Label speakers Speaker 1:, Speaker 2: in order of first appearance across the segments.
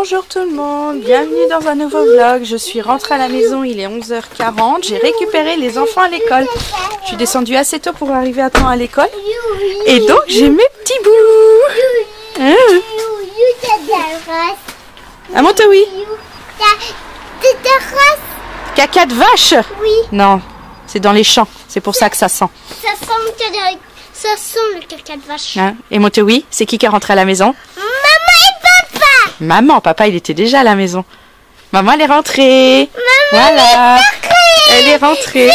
Speaker 1: Bonjour tout le monde, bienvenue dans un nouveau vlog. Je suis rentrée à la maison, il est 11h40. J'ai récupéré les enfants à l'école. Je suis descendue assez tôt pour arriver à temps à l'école. Et donc j'ai mes petits bouts. Ah mon oui. Caca de vache? Oui. Non, c'est dans les champs, c'est pour ça que ça sent.
Speaker 2: Ça sent le caca de vache.
Speaker 1: Hein? Et mon oui, c'est qui est rentré à la maison?
Speaker 2: Maman,
Speaker 1: papa il était déjà à la maison. Maman elle est rentrée.
Speaker 2: Maman,
Speaker 1: voilà. Elle est rentrée.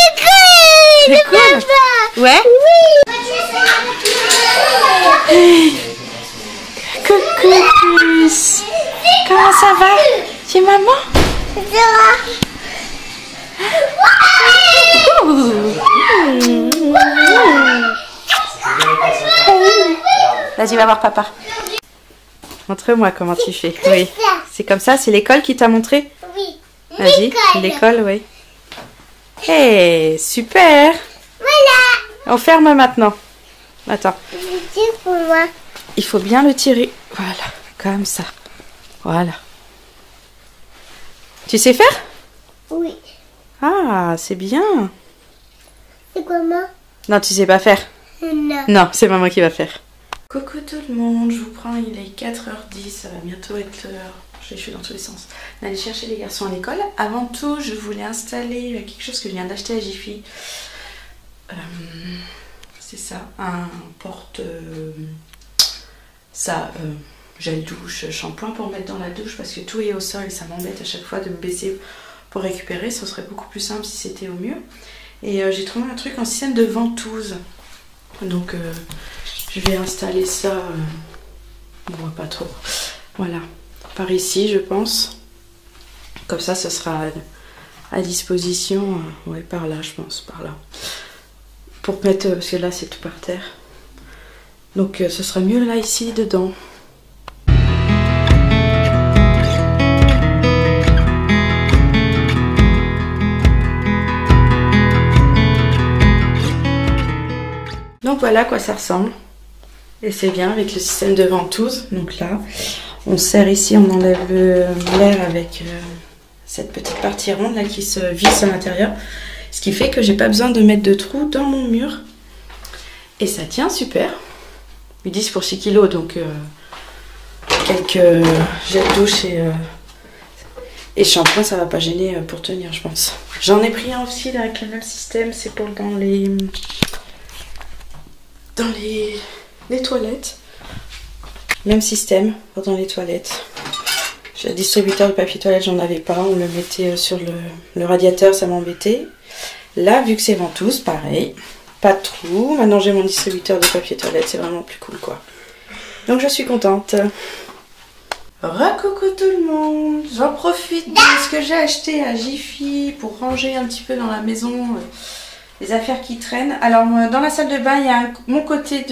Speaker 1: C'est cool. Ouais. Oui. Coucou puce. Comment ça va? C'est maman? Vas-y va voir papa. Montre-moi comment tu fais. Oui. C'est comme ça, c'est l'école qui t'a montré?
Speaker 2: Oui.
Speaker 1: Vas-y, l'école, oui. Hey, super.
Speaker 2: Voilà.
Speaker 1: On ferme maintenant. Attends.
Speaker 2: Pour moi.
Speaker 1: Il faut bien le tirer. Voilà, comme ça. Voilà. Tu sais faire?
Speaker 2: Oui.
Speaker 1: Ah, c'est bien.
Speaker 2: C'est quoi, maman?
Speaker 1: Non, tu sais pas faire?
Speaker 2: Non.
Speaker 1: Non, c'est maman qui va faire. Coucou tout le monde, je vous prends, il est 4h10, ça va bientôt être l'heure. Je suis dans tous les sens. D'aller chercher les garçons à l'école. Avant tout, je voulais installer quelque chose que je viens d'acheter à Jiffy. C'est ça, un porte... gel douche, shampoing pour mettre dans la douche parce que tout est au sol et ça m'embête à chaque fois de me baisser pour récupérer. Ça serait beaucoup plus simple si c'était au mieux. Et j'ai trouvé un truc en système de ventouse. Donc je vais installer ça, on voit pas trop. Voilà, par ici je pense. Comme ça, ce sera à disposition. Ouais, par là je pense, par là. Pour mettre, parce que là c'est tout par terre. Donc ce sera mieux là ici dedans. Donc voilà à quoi ça ressemble. Et c'est bien avec le système de ventouse. Donc là, on serre ici, on enlève l'air avec cette petite partie ronde là qui se visse à l'intérieur. Ce qui fait que j'ai pas besoin de mettre de trous dans mon mur. Et ça tient super. Ils disent pour 6 kg, donc quelques gels douche et shampoing, ça va pas gêner pour tenir, je pense. J'en ai pris un aussi là, avec le même système, c'est pour dans les toilettes. Même système pour dans les toilettes. J'ai un distributeur de papier toilette, j'en avais pas, on le mettait sur le radiateur, ça m'embêtait. Là, vu que c'est ventouse, pareil. Pas de trou. Maintenant j'ai mon distributeur de papier toilette, c'est vraiment plus cool quoi. Donc je suis contente. Recoucou tout le monde. J'en profite de ce que j'ai acheté à Jiffy pour ranger un petit peu dans la maison les affaires qui traînent. Alors dans la salle de bain, il y a mon côté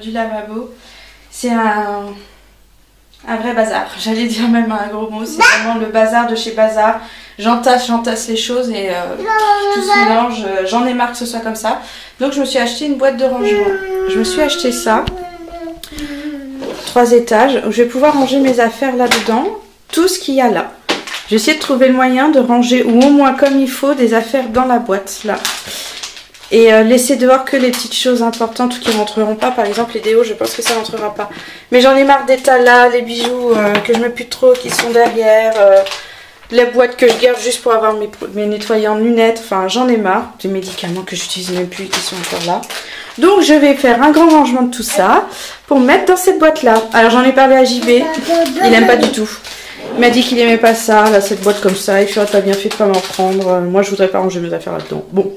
Speaker 1: du lavabo. C'est un vrai bazar. J'allais dire même un gros mot. C'est vraiment le bazar de chez Bazar. J'entasse les choses et tout se mélange. J'en ai marre que ce soit comme ça. Donc je me suis acheté une boîte de rangement. Je me suis acheté ça. 3 étages. Je vais pouvoir ranger mes affaires là-dedans. Tout ce qu'il y a là. J'ai essayé de trouver le moyen de ranger, ou au moins comme il faut, des affaires dans la boîte là. Et laisser dehors que les petites choses importantes qui ne rentreront pas. Par exemple les déos, je pense que ça ne rentrera pas. Mais j'en ai marre des tas là, les bijoux que je ne mets plus trop, qui sont derrière. Les boîtes que je garde juste pour avoir mes nettoyants de lunettes. Enfin, j'en ai marre. Des médicaments que j'utilise même plus qui sont encore là. Donc, je vais faire un grand rangement de tout ça pour mettre dans cette boîte-là. Alors, j'en ai parlé à JB. Il n'aime pas du tout. Il m'a dit qu'il n'aimait pas ça, là, cette boîte comme ça. Il ferait pas bien fait de pas m'en prendre. Moi, je voudrais pas ranger mes affaires là-dedans. Bon.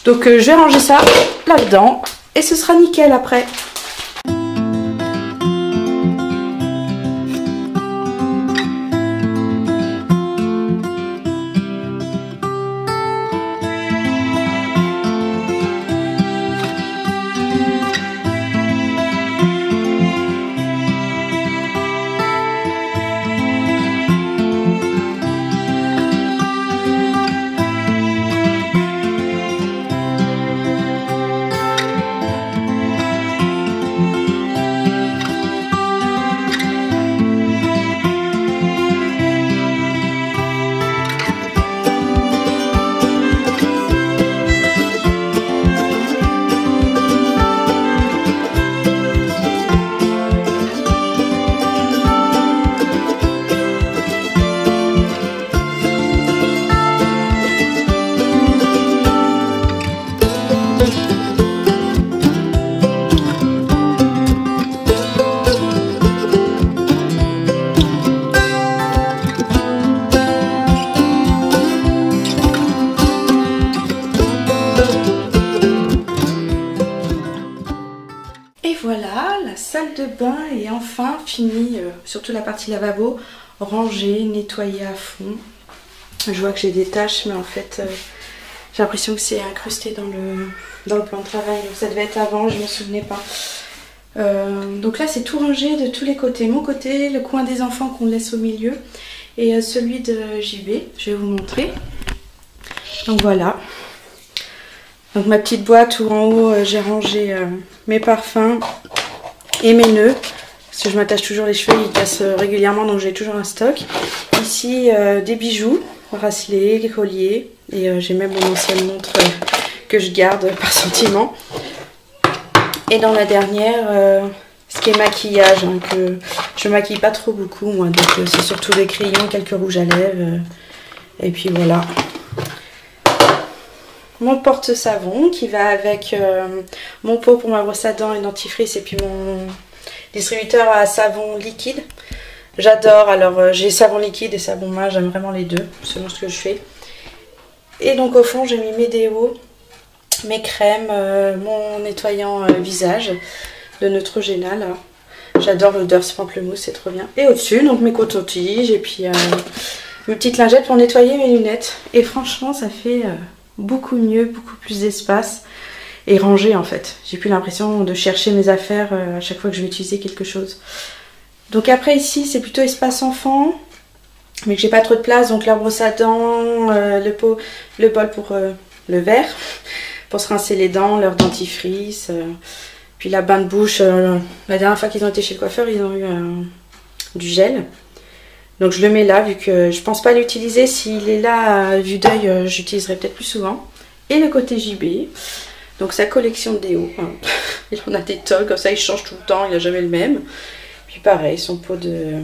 Speaker 1: Donc, je vais ranger ça là-dedans. Et ce sera nickel après. Et voilà, la salle de bain est enfin finie, surtout la partie lavabo, rangée, nettoyée à fond. Je vois que j'ai des taches, mais en fait, j'ai l'impression que c'est incrusté dans le plan de travail. Donc ça devait être avant, je ne me souvenais pas. Donc là, c'est tout rangé de tous les côtés. Mon côté, le coin des enfants qu'on laisse au milieu, et celui de JB. Je vais vous montrer. Donc voilà. Donc ma petite boîte où en haut, j'ai rangé mes parfums et mes nœuds. Parce que je m'attache toujours les cheveux, ils cassent régulièrement, donc j'ai toujours un stock. Ici, des bijoux, bracelets, colliers. Et j'ai même mon ancienne montre que je garde par sentiment. Et dans la dernière, ce qui est maquillage, hein, que je maquille pas trop beaucoup, moi. Donc c'est surtout des crayons, quelques rouges à lèvres. Et puis voilà. Mon porte-savon qui va avec mon pot pour ma brosse à dents et dentifrice, et puis mon distributeur à savon liquide. J'adore, alors j'ai savon liquide et savon main, j'aime vraiment les deux, selon ce que je fais. Et donc au fond j'ai mis mes déos, mes crèmes, mon nettoyant visage de Neutrogena là. J'adore l'odeur, ce pamplemousse, c'est trop bien. Et au-dessus, donc mes cotons-tiges et puis mes petites lingettes pour nettoyer mes lunettes. Et franchement, ça fait beaucoup mieux, beaucoup plus d'espace et rangé en fait. J'ai plus l'impression de chercher mes affaires à chaque fois que je vais utiliser quelque chose. Donc après ici, c'est plutôt espace enfant, mais que j'ai pas trop de place. Donc la brosse à dents, le bol pour le verre, pour se rincer les dents, leur dentifrice. Puis la bain de bouche, la dernière fois qu'ils ont été chez le coiffeur, ils ont eu du gel. Donc je le mets là, vu que je pense pas l'utiliser. S'il est là à vue d'œil, j'utiliserai peut-être plus souvent. Et le côté JB, donc sa collection de déos. Il en a des tonnes, comme ça il change tout le temps, il n'a jamais le même. Puis pareil, son pot de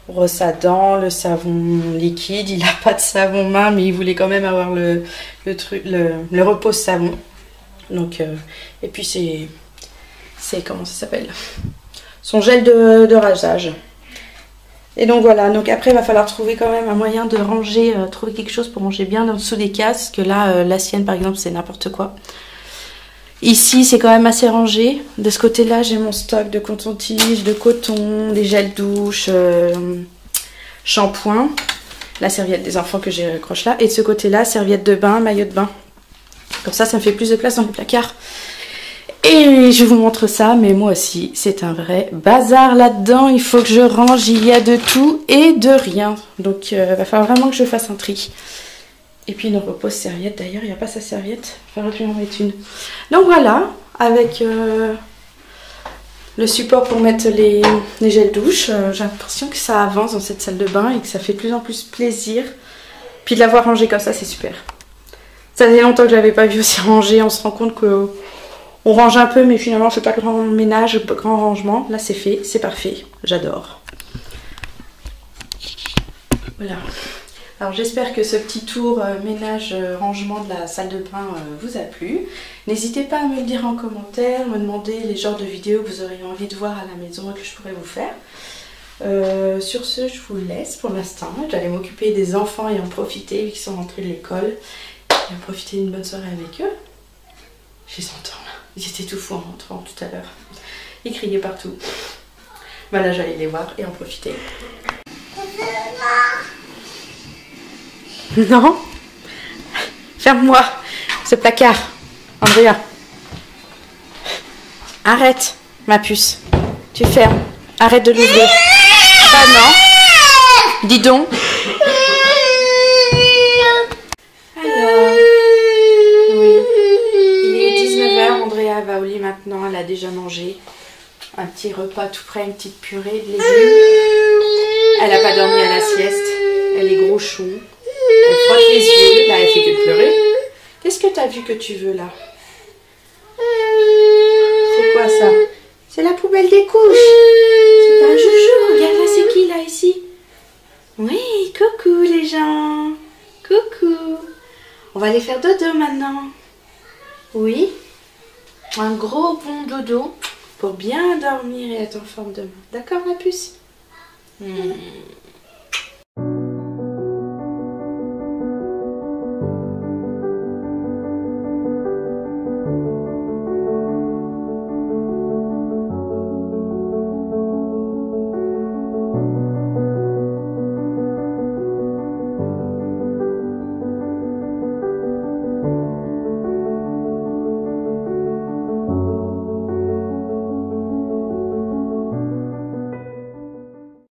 Speaker 1: brosse à dents, le savon liquide. Il n'a pas de savon main, mais il voulait quand même avoir le repose-savon. Donc, et puis c'est comment ça s'appelle, son gel de rasage. Et donc voilà, donc après il va falloir trouver quand même un moyen de ranger, trouver quelque chose pour ranger bien en dessous des cases, que là la sienne par exemple c'est n'importe quoi. Ici c'est quand même assez rangé. De ce côté là j'ai mon stock de coton-tige, de coton, des gels douche, shampoing, la serviette des enfants que j'accroche là, et de ce côté là serviette de bain, maillot de bain. Comme ça me fait plus de place dans le placard. Et je vous montre ça, mais moi aussi, c'est un vrai bazar là-dedans. Il faut que je range, il y a de tout et de rien. Donc, il va falloir vraiment que je fasse un tri. Et puis, une repose serviette, d'ailleurs, il n'y a pas sa serviette. Il faudrait que je en mette une. Donc voilà, avec le support pour mettre les gels douche, j'ai l'impression que ça avance dans cette salle de bain et que ça fait de plus en plus plaisir. Puis de l'avoir rangé comme ça, c'est super. Ça faisait longtemps que je l'avais pas vu aussi rangé. On se rend compte que on range un peu, mais finalement on fait pas grand ménage, grand rangement. Là c'est fait, c'est parfait, j'adore. Voilà. Alors j'espère que ce petit tour ménage rangement de la salle de bain vous a plu. N'hésitez pas à me le dire en commentaire, me demander les genres de vidéos que vous auriez envie de voir à la maison et que je pourrais vous faire. Sur ce, je vous laisse pour l'instant. J'allais m'occuper des enfants et en profiter vu qu'ils sont rentrés de l'école. Et en profiter d'une bonne soirée avec eux. Je les entends là. Ils étaient tout fous en rentrant tout à l'heure. Ils criaient partout. Voilà, j'allais les voir et en profiter. Non. Ferme-moi ce placard. Andrea. Arrête, ma puce. Tu fermes. Arrête de l'ouvrir. Bah non. Dis donc. Alors. Oui. Il est 19h. Andrea va au lit maintenant. Elle a déjà mangé. Un petit repas tout prêt. Une petite purée de légumes. Elle n'a pas dormi à la sieste. Elle est gros chou. Elle frotte les yeux. Là, elle fait que pleurer. Qu'est-ce que tu as vu que tu veux là? C'est quoi ça? C'est la poubelle des couches. C'est pas un joujou. Regarde là, c'est qui là ici? Oui, coucou les gens. Coucou. On va aller faire dodo maintenant. Oui. Un gros bon dodo pour bien dormir et être en forme demain. D'accord ma puce?